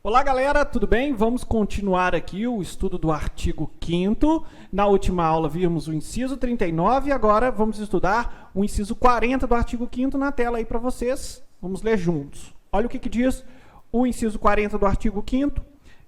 Olá galera, tudo bem? Vamos continuar aqui o estudo do artigo 5º. Na última aula vimos o inciso 39 e agora vamos estudar o inciso 40 do artigo 5º na tela aí para vocês. Vamos ler juntos. Olha o que diz o inciso 40 do artigo 5º.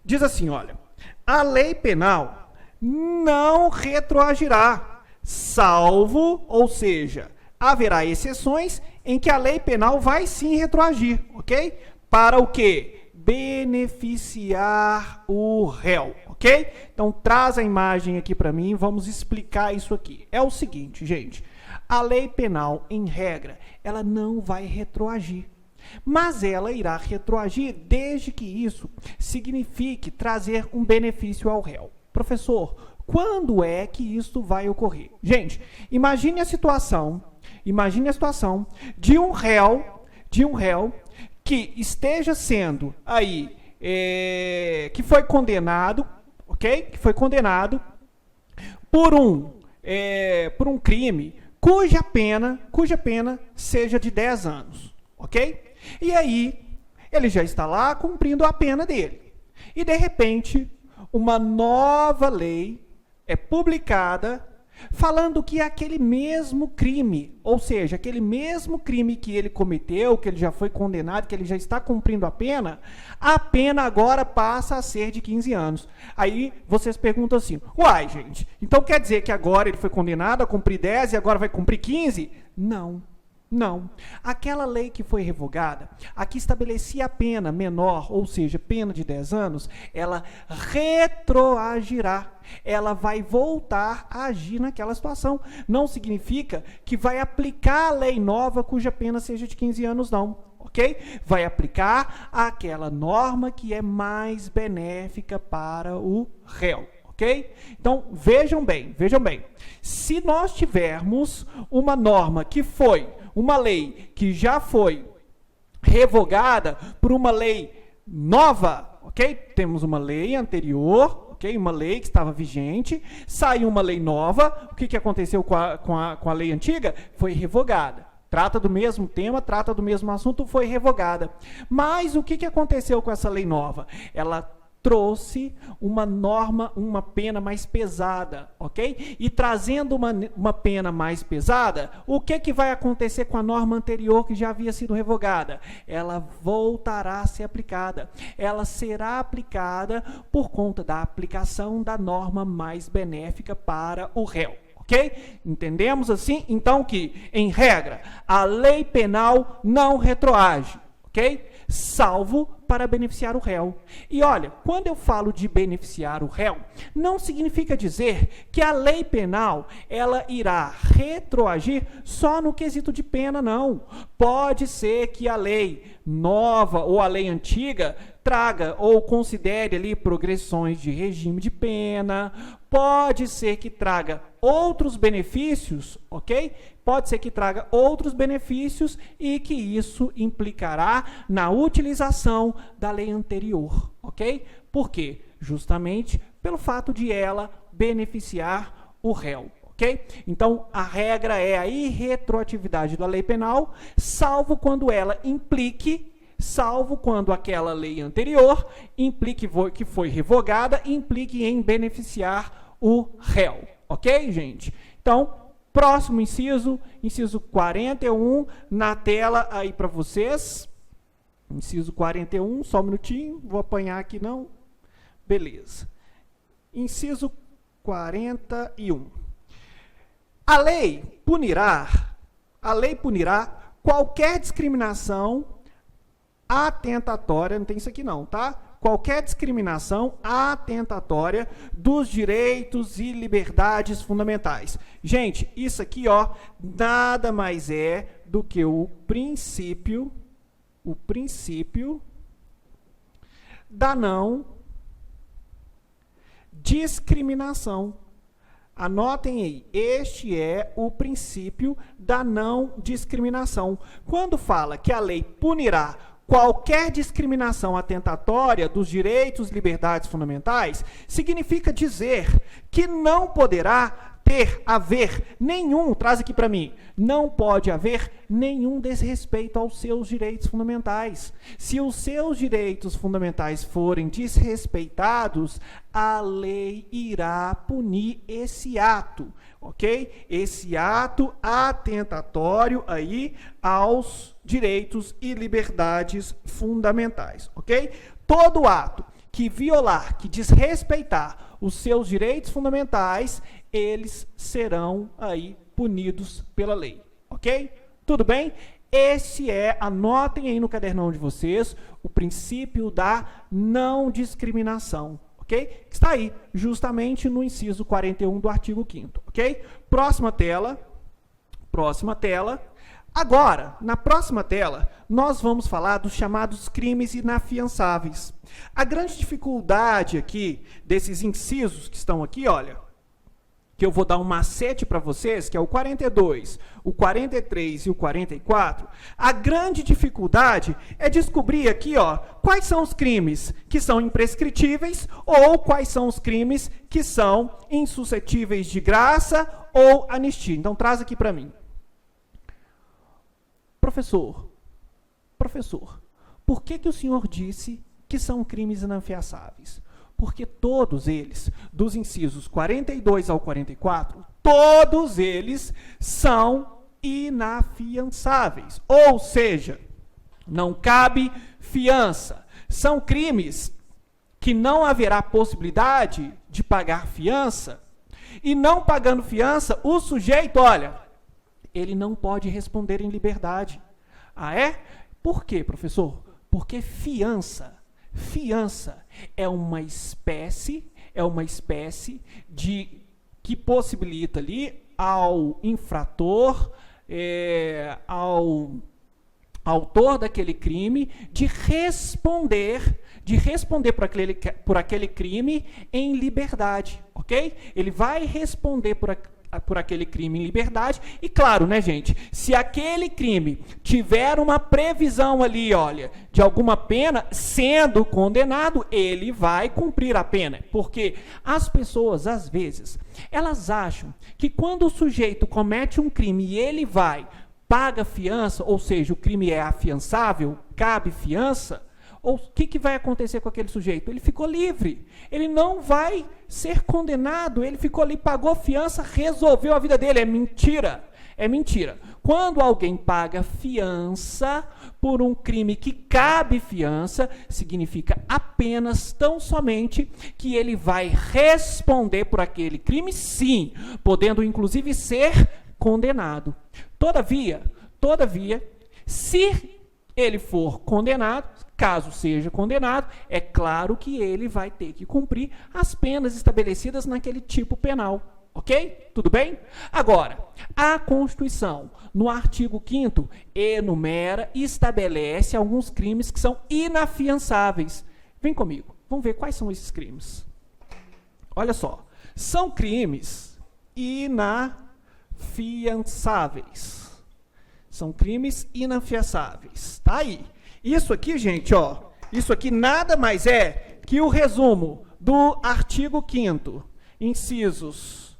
Diz assim, olha, a lei penal não retroagirá, salvo, ou seja, haverá exceções em que a lei penal vai sim retroagir, ok? Para o quê? Beneficiar o réu, ok? Então, traz a imagem aqui para mim, vamos explicar isso aqui. É o seguinte, gente, a lei penal, em regra, ela não vai retroagir, mas ela irá retroagir desde que isso signifique trazer um benefício ao réu. Professor, quando é que isso vai ocorrer? Gente, imagine a situação de um réu que esteja sendo aí, que foi condenado, ok? Que foi condenado por um crime cuja pena seja de 10 anos, ok? E aí, ele já está lá cumprindo a pena dele. E, de repente, uma nova lei é publicada falando que aquele mesmo crime, ou seja, aquele mesmo crime que ele cometeu, que ele já foi condenado, que ele já está cumprindo a pena agora passa a ser de 15 anos. Aí vocês perguntam assim, uai, gente, então quer dizer que agora ele foi condenado a cumprir 10 e agora vai cumprir 15? Não. Não. Aquela lei que foi revogada, a que estabelecia a pena menor, ou seja, pena de 10 anos, ela retroagirá. Ela vai voltar a agir naquela situação. Não significa que vai aplicar a lei nova cuja pena seja de 15 anos, não. Ok? Vai aplicar aquela norma que é mais benéfica para o réu. Ok? Então, vejam bem. Se nós tivermos uma norma que foi uma lei que já foi revogada por uma lei nova, ok? Temos uma lei anterior, ok? Uma lei que estava vigente, saiu uma lei nova, o que aconteceu com a lei antiga? Foi revogada. Trata do mesmo tema, trata do mesmo assunto, foi revogada. Mas o que aconteceu com essa lei nova? Ela trouxe uma norma, uma pena mais pesada, ok? E trazendo uma pena mais pesada, o que vai acontecer com a norma anterior que já havia sido revogada? Ela voltará a ser aplicada. Ela será aplicada por conta da aplicação da norma mais benéfica para o réu. Ok? Entendemos assim? Então que, em regra, a lei penal não retroage, ok? Salvo para beneficiar o réu. E olha, quando eu falo de beneficiar o réu, não significa dizer que a lei penal ela irá retroagir só no quesito de pena, não. Pode ser que a lei nova ou a lei antiga traga ou considere ali progressões de regime de pena, pode ser que traga outros benefícios, ok? Pode ser que traga outros benefícios e que isso implicará na utilização da lei anterior, ok? Por quê? Justamente pelo fato de ela beneficiar o réu, ok? Então, a regra é a irretroatividade da lei penal, salvo quando aquela lei anterior implique que foi revogada, implique em beneficiar o réu, ok, gente? Então, próximo inciso 41, na tela aí para vocês. Inciso 41, só um minutinho, vou apanhar aqui não. Beleza. Inciso 41. A lei punirá qualquer discriminação atentatória, não tem isso aqui não, tá? Qualquer discriminação atentatória dos direitos e liberdades fundamentais. Gente, isso aqui, ó, nada mais é do que o princípio da não discriminação. Anotem aí, este é o princípio da não discriminação. Quando fala que a lei punirá qualquer discriminação atentatória dos direitos e liberdades fundamentais, significa dizer que não poderá haver nenhum, traz aqui para mim, não pode haver nenhum desrespeito aos seus direitos fundamentais. Se os seus direitos fundamentais forem desrespeitados, a lei irá punir esse ato, ok? Esse ato atentatório aí aos direitos e liberdades fundamentais, ok? Todo ato que violar, que desrespeitar os seus direitos fundamentais, eles serão aí punidos pela lei, ok? Tudo bem? Esse anotem aí no cadernão de vocês, o princípio da não discriminação, ok? Está aí, justamente no inciso 41 do artigo 5º, ok? Próxima tela. Agora, na próxima tela, nós vamos falar dos chamados crimes inafiançáveis. A grande dificuldade aqui desses incisos que estão aqui, olha, que eu vou dar um macete para vocês, que é o 42, o 43 e o 44, a grande dificuldade é descobrir aqui, ó, quais são os crimes que são imprescritíveis ou quais são os crimes que são insuscetíveis de graça ou anistia. Então, traz aqui para mim. Professor, por que o senhor disse que são crimes inafiançáveis? Porque todos eles, dos incisos 42 ao 44, todos eles são inafiançáveis. Ou seja, não cabe fiança. São crimes que não haverá possibilidade de pagar fiança. E não pagando fiança, o sujeito, olha, ele não pode responder em liberdade. Ah, é? Por quê, professor? Porque fiança é uma espécie de que possibilita ali ao infrator, ao autor daquele crime, de responder por aquele crime em liberdade, ok? Ele vai responder por aquele crime em liberdade, e claro, né, gente, se aquele crime tiver uma previsão ali, olha, de alguma pena, sendo condenado, ele vai cumprir a pena, porque as pessoas, às vezes, elas acham que quando o sujeito comete um crime e ele paga fiança, ou seja, o crime é afiançável, cabe fiança, ou o que vai acontecer com aquele sujeito? Ele ficou livre, ele não vai ser condenado, ele ficou ali, pagou fiança, resolveu a vida dele. É mentira. Quando alguém paga fiança por um crime que cabe fiança, significa apenas, tão somente, que ele vai responder por aquele crime, sim, podendo inclusive ser condenado. Todavia, se ele for condenado, caso seja condenado, é claro que ele vai ter que cumprir as penas estabelecidas naquele tipo penal, ok? Tudo bem? Agora, a Constituição, no artigo 5º, enumera e estabelece alguns crimes que são inafiançáveis. Vem comigo, vamos ver quais são esses crimes. Olha só, são crimes inafiançáveis. São crimes inafiançáveis. Tá aí. Isso aqui, gente, ó, isso aqui nada mais é que o resumo do artigo 5º, incisos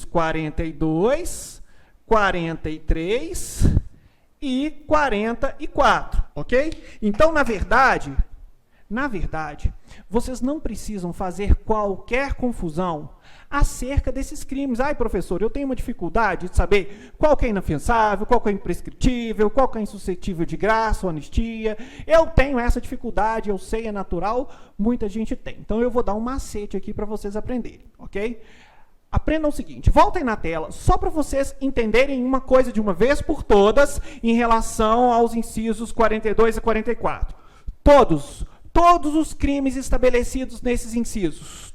42, 43 e 44, ok? Então, na verdade, vocês não precisam fazer qualquer confusão acerca desses crimes. Ai, professor, eu tenho uma dificuldade de saber qual que é inafiançável, qual que é imprescritível, qual que é insuscetível de graça ou anistia. Eu tenho essa dificuldade, eu sei, é natural, muita gente tem. Então, eu vou dar um macete aqui para vocês aprenderem, ok? Aprendam o seguinte, voltem na tela, só para vocês entenderem uma coisa de uma vez por todas em relação aos incisos 42 e 44. Todos os crimes estabelecidos nesses incisos,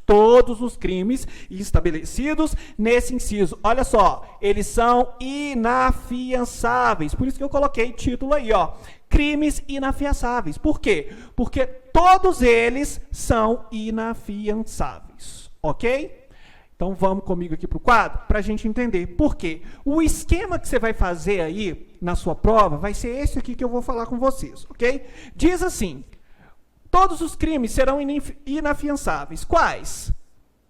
nesse inciso, olha só, eles são inafiançáveis. Por isso que eu coloquei título aí, ó, crimes inafiançáveis. Por quê? Porque todos eles são inafiançáveis, ok? Então, vamos comigo aqui para o quadro, para a gente entender. Por quê? O esquema que você vai fazer aí na sua prova vai ser esse aqui que eu vou falar com vocês, ok? Diz assim, todos os crimes serão inafiançáveis. Quais?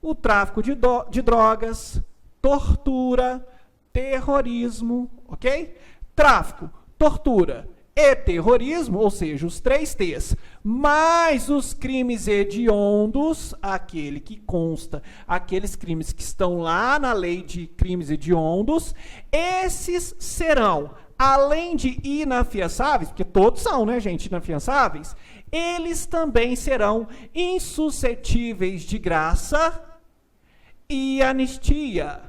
O tráfico de drogas, tortura, terrorismo, ok? Tráfico, tortura e terrorismo, ou seja, os 3 T's, mais os crimes hediondos, aquele que consta, aqueles crimes que estão lá na lei de crimes hediondos, esses serão, além de inafiançáveis, porque todos são, né, gente, inafiançáveis, eles também serão insuscetíveis de graça e anistia.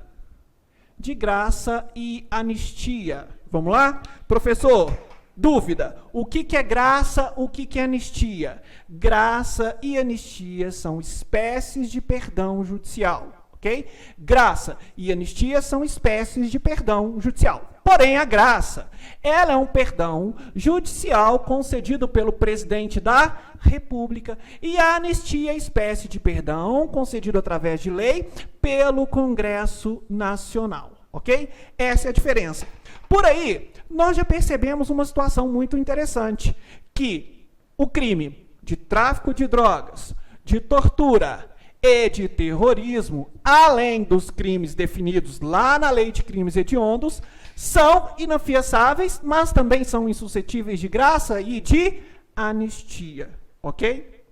De graça e anistia. Vamos lá? Professor, dúvida. O que é graça, o que é anistia? Graça e anistia são espécies de perdão judicial, ok? Graça e anistia são espécies de perdão judicial. Porém, a graça, ela é um perdão judicial concedido pelo presidente da República e a anistia é espécie de perdão concedido através de lei pelo Congresso Nacional, ok? Essa é a diferença. Por aí, nós já percebemos uma situação muito interessante, que o crime de tráfico de drogas, de tortura e de terrorismo, além dos crimes definidos lá na lei de crimes hediondos, são inafiançáveis, mas também são insuscetíveis de graça e de anistia, ok?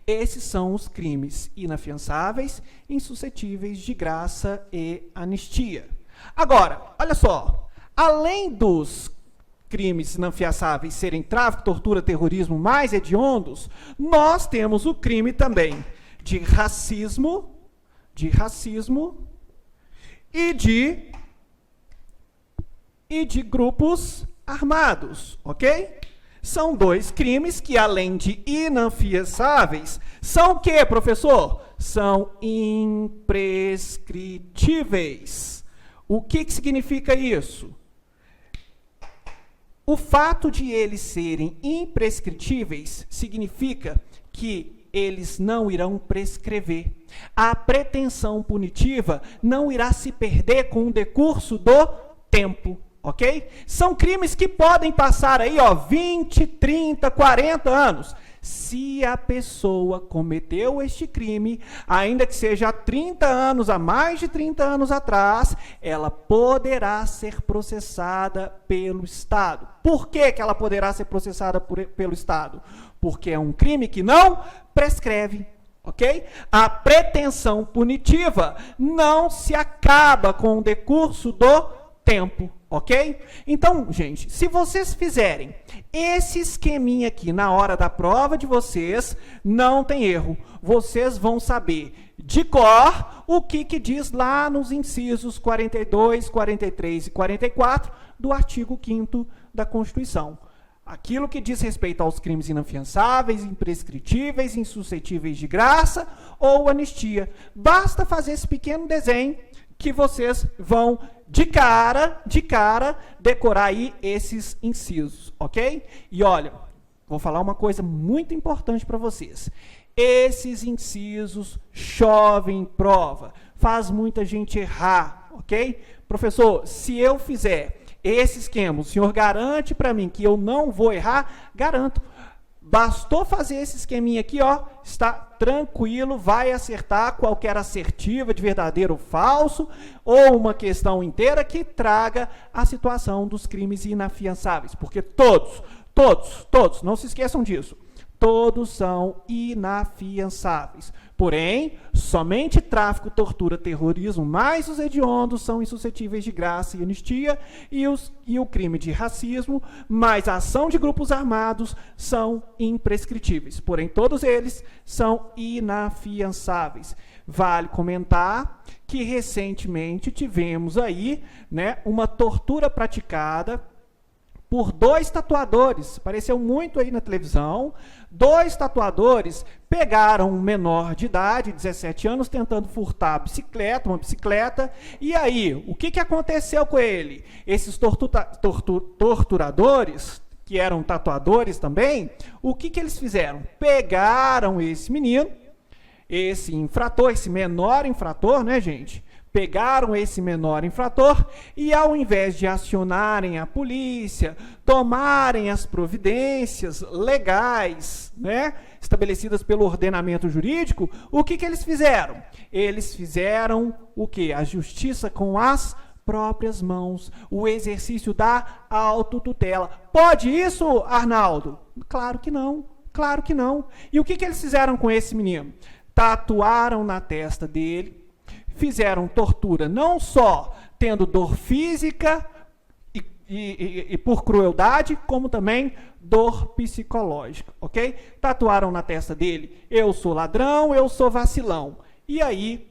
Esses são os crimes inafiançáveis, insuscetíveis de graça e anistia. Agora, olha só, além dos crimes inafiançáveis serem tráfico, tortura, terrorismo mais hediondos, nós temos o crime também de racismo e de grupos armados, ok? São 2 crimes que, além de inafiançáveis, são o quê, professor? São imprescritíveis. O que significa isso? O fato de eles serem imprescritíveis significa que eles não irão prescrever. A pretensão punitiva não irá se perder com o decurso do tempo, ok? São crimes que podem passar aí, 20, 30, 40 anos. Se a pessoa cometeu este crime, ainda que seja há 30 anos, há mais de 30 anos atrás, ela poderá ser processada pelo Estado. Por que ela poderá ser processada pelo Estado? Porque é um crime que não prescreve, ok? A pretensão punitiva não se acaba com o decurso do tempo, ok? Então, gente, se vocês fizerem esse esqueminha aqui na hora da prova de vocês, não tem erro. Vocês vão saber de cor o que diz lá nos incisos 42, 43 e 44 do artigo 5º da Constituição. Aquilo que diz respeito aos crimes inafiançáveis, imprescritíveis, insuscetíveis de graça ou anistia. Basta fazer esse pequeno desenho que vocês vão de cara, decorar aí esses incisos, ok? E olha, vou falar uma coisa muito importante para vocês. Esses incisos chovem em prova, faz muita gente errar, ok? Professor, se eu fizer esse esquema, o senhor garante para mim que eu não vou errar? Garanto. Bastou fazer esse esqueminha aqui, está tranquilo, vai acertar qualquer assertiva de verdadeiro ou falso, ou uma questão inteira que traga a situação dos crimes inafiançáveis, porque todos, não se esqueçam disso, todos são inafiançáveis. Porém, somente tráfico, tortura, terrorismo, mais os hediondos são insuscetíveis de graça e anistia, e o crime de racismo, mais a ação de grupos armados, são imprescritíveis. Porém, todos eles são inafiançáveis. Vale comentar que recentemente tivemos aí, uma tortura praticada por 2 tatuadores, apareceu muito aí na televisão. 2 tatuadores pegaram um menor de idade, 17 anos, tentando furtar uma bicicleta, e aí, o que aconteceu com ele? Esses torturadores, que eram tatuadores também, o que eles fizeram? Pegaram esse menino, esse infrator, esse menor infrator, gente? pegaram esse menor infrator e, ao invés de acionarem a polícia, tomarem as providências legais, né, estabelecidas pelo ordenamento jurídico, o que eles fizeram? Eles fizeram o quê? A justiça com as próprias mãos, o exercício da autotutela. Pode isso, Arnaldo? Claro que não, claro que não. E o que eles fizeram com esse menino? Tatuaram na testa dele, fizeram tortura, não só tendo dor física e por crueldade, como também dor psicológica, ok? Tatuaram na testa dele, eu sou ladrão, eu sou vacilão. E aí,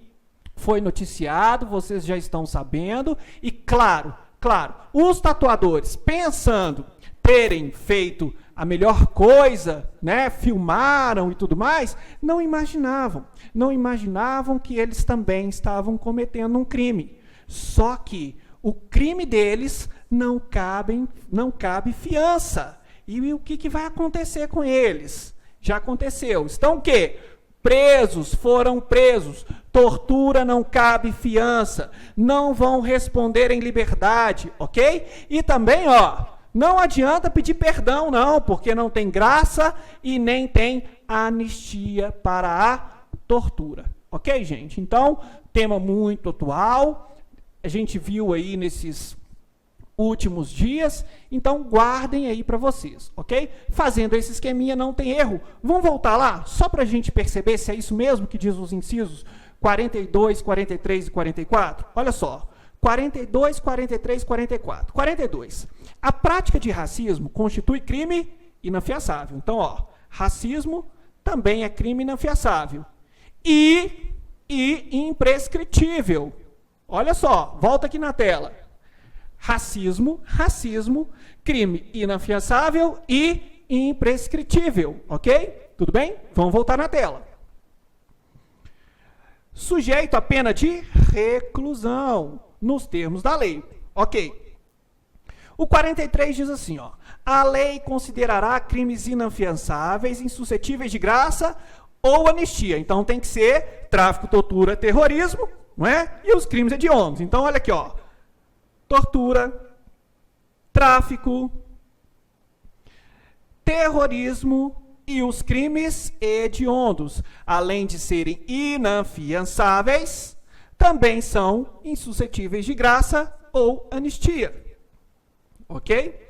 foi noticiado, vocês já estão sabendo, e claro, os tatuadores, pensando terem feito a melhor coisa, né, filmaram e tudo mais, não imaginavam que eles também estavam cometendo um crime. Só que o crime deles não cabe fiança. E o que vai acontecer com eles? Já aconteceu. Estão o quê? Foram presos, tortura não cabe fiança, não vão responder em liberdade, ok? E também, não adianta pedir perdão, não, porque não tem graça e nem tem anistia para a tortura, ok, gente? Então, tema muito atual, a gente viu aí nesses últimos dias, então guardem aí para vocês, ok? Fazendo esse esqueminha não tem erro. Vamos voltar lá, só para a gente perceber se é isso mesmo que diz os incisos 42, 43 e 44? Olha só, 42, 43 e 44. 42. A prática de racismo constitui crime inafiançável. Então, racismo também é crime inafiançável. E imprescritível. Olha só, volta aqui na tela. Racismo, crime inafiançável e imprescritível, ok? Tudo bem? Vamos voltar na tela. Sujeito à pena de reclusão, nos termos da lei, ok? O 43 diz assim, a lei considerará crimes inafiançáveis, insuscetíveis de graça ou anistia. Então tem que ser tráfico, tortura, terrorismo, não é? E os crimes hediondos. Então olha aqui, tortura, tráfico, terrorismo e os crimes hediondos, além de serem inafiançáveis, também são insuscetíveis de graça ou anistia. Ok?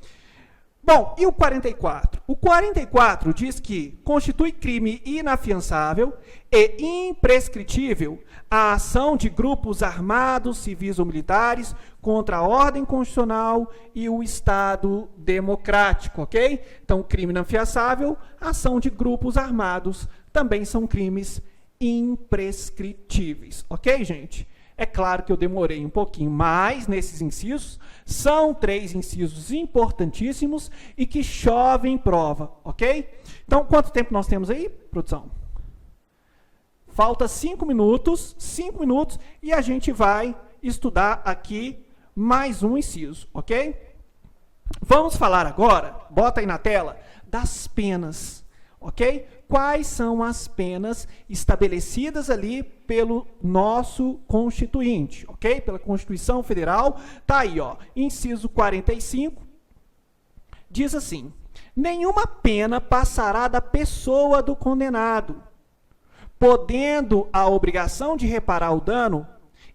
Bom, e o 44? O 44 diz que constitui crime inafiançável e imprescritível a ação de grupos armados, civis ou militares contra a ordem constitucional e o Estado democrático, ok? Então, crime inafiançável, ação de grupos armados, também são crimes imprescritíveis, ok, gente? É claro que eu demorei um pouquinho mais nesses incisos, são 3 incisos importantíssimos e que chovem em prova, ok? Então, quanto tempo nós temos aí, produção? Falta 5 minutos, e a gente vai estudar aqui mais um inciso, ok? Vamos falar agora, bota aí na tela, das penas, ok? Quais são as penas estabelecidas ali pelo nosso Constituinte, ok? Pela Constituição Federal, tá aí, inciso 45, diz assim, nenhuma pena passará da pessoa do condenado, podendo a obrigação de reparar o dano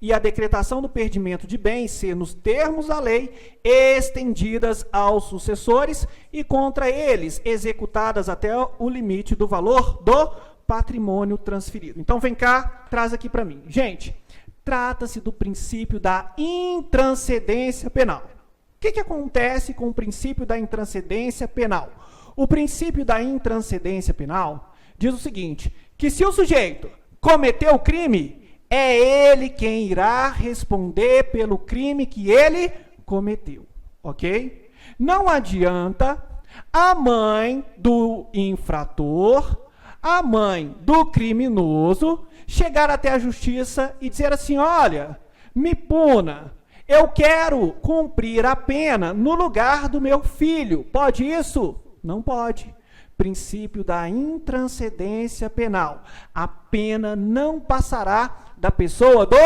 e a decretação do perdimento de bens ser, nos termos da lei, estendidas aos sucessores e contra eles executadas até o limite do valor do patrimônio transferido. Então, vem cá, traz aqui para mim. Gente, trata-se do princípio da intranscendência penal. O que acontece com o princípio da intranscendência penal? O princípio da intranscendência penal diz o seguinte, que se o sujeito cometeu o crime, é ele quem irá responder pelo crime que ele cometeu, ok? Não adianta a mãe do infrator, a mãe do criminoso, chegar até a justiça e dizer assim, olha, me puna, eu quero cumprir a pena no lugar do meu filho. Pode isso? Não pode. Princípio da intranscendência penal. A pena não passará da pessoa do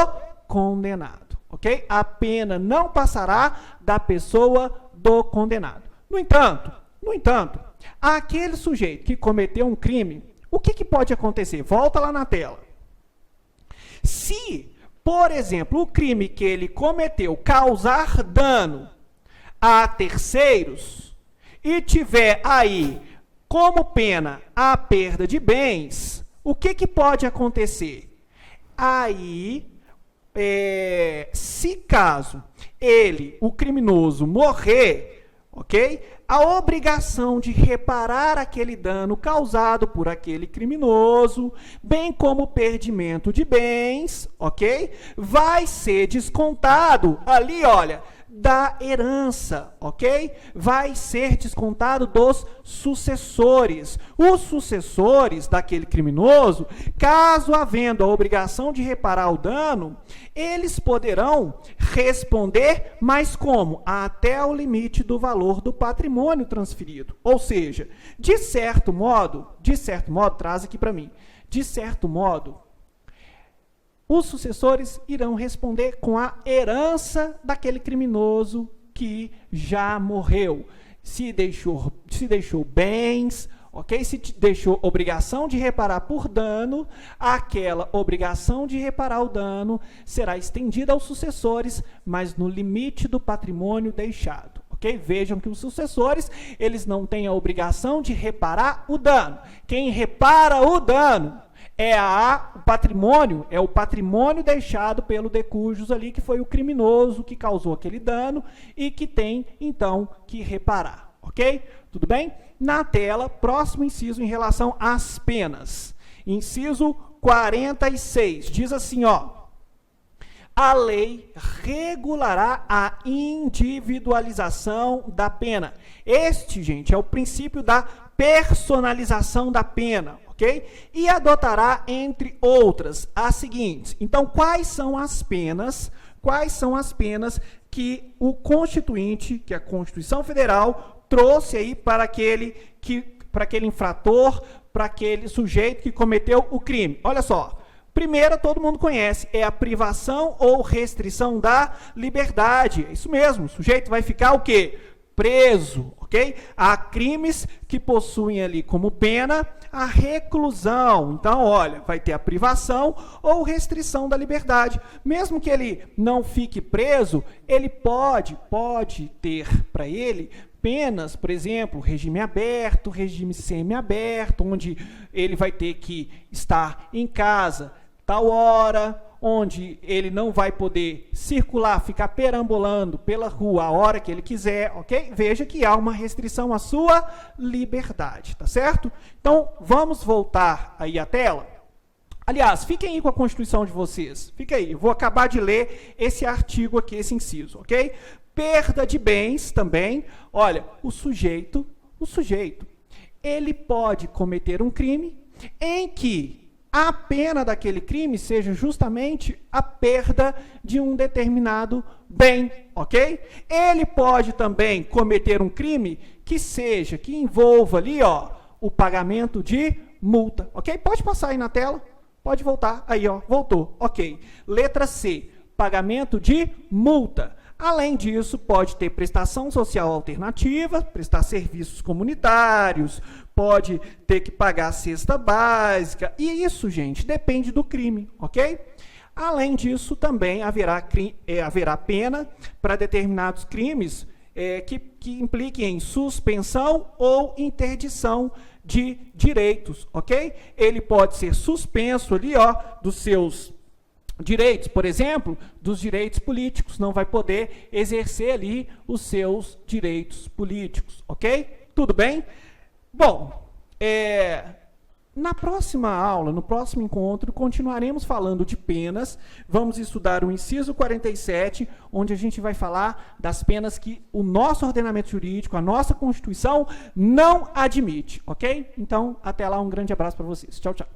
condenado, ok? A pena não passará da pessoa do condenado. No entanto, aquele sujeito que cometeu um crime, o que pode acontecer? Volta lá na tela. Se, por exemplo, o crime que ele cometeu causar dano a terceiros e tiver aí como pena a perda de bens, o que pode acontecer? Aí, se caso ele, o criminoso, morrer, ok? A obrigação de reparar aquele dano causado por aquele criminoso, bem como o perdimento de bens, ok? Vai ser descontado ali, olha, da herança, ok? Vai ser descontado dos sucessores. Os sucessores daquele criminoso, caso havendo a obrigação de reparar o dano, eles poderão responder, mas como? Até o limite do valor do patrimônio transferido. Ou seja, de certo modo, traz aqui para mim, de certo modo, os sucessores irão responder com a herança daquele criminoso que já morreu. Se deixou bens, ok? Se deixou obrigação de reparar por dano, aquela obrigação de reparar o dano será estendida aos sucessores, mas no limite do patrimônio deixado. Okay? Vejam que os sucessores, eles não têm a obrigação de reparar o dano. Quem repara o dano é o patrimônio deixado pelo decujus ali, que foi o criminoso que causou aquele dano e que tem, então, que reparar. Ok? Tudo bem? Na tela, próximo inciso em relação às penas. Inciso 46, diz assim, ó. A lei regulará a individualização da pena. Este, gente, é o princípio da personalização da pena. Okay? E adotará, entre outras, as seguintes. Então, quais são as penas que o Constituinte, que a Constituição Federal, trouxe aí para aquele infrator, para aquele sujeito que cometeu o crime? Olha só. Primeira, todo mundo conhece, é a privação ou restrição da liberdade. É isso mesmo, o sujeito vai ficar o quê? Preso, ok? Há crimes que possuem ali como pena a reclusão. Então, olha, vai ter a privação ou restrição da liberdade. Mesmo que ele não fique preso, ele pode ter para ele penas, por exemplo, regime aberto, regime semiaberto, onde ele vai ter que estar em casa tal hora, onde ele não vai poder circular, ficar perambulando pela rua a hora que ele quiser, ok? Veja que há uma restrição à sua liberdade, tá certo? Então, vamos voltar aí à tela. Aliás, fiquem aí com a Constituição de vocês. Fica aí, eu vou acabar de ler esse artigo aqui, esse inciso, ok? Perda de bens também. Olha, o sujeito, ele pode cometer um crime em que a pena daquele crime seja justamente a perda de um determinado bem, ok? Ele pode também cometer um crime que envolva ali, ó, o pagamento de multa, ok? Pode passar aí na tela, pode voltar, aí, ó, voltou, ok. Letra C, pagamento de multa. Além disso, pode ter prestação social alternativa, prestar serviços comunitários, pode ter que pagar a cesta básica, e isso, gente, depende do crime, ok? Além disso, também haverá pena para determinados crimes que impliquem em suspensão ou interdição de direitos, ok? Ele pode ser suspenso ali, ó, dos seus direitos, por exemplo, dos direitos políticos, não vai poder exercer ali os seus direitos políticos, ok? Tudo bem? Bom, na próxima aula, no próximo encontro, continuaremos falando de penas, vamos estudar o inciso 47, onde a gente vai falar das penas que o nosso ordenamento jurídico, a nossa Constituição, não admite, ok? Então, até lá, um grande abraço para vocês. Tchau, tchau.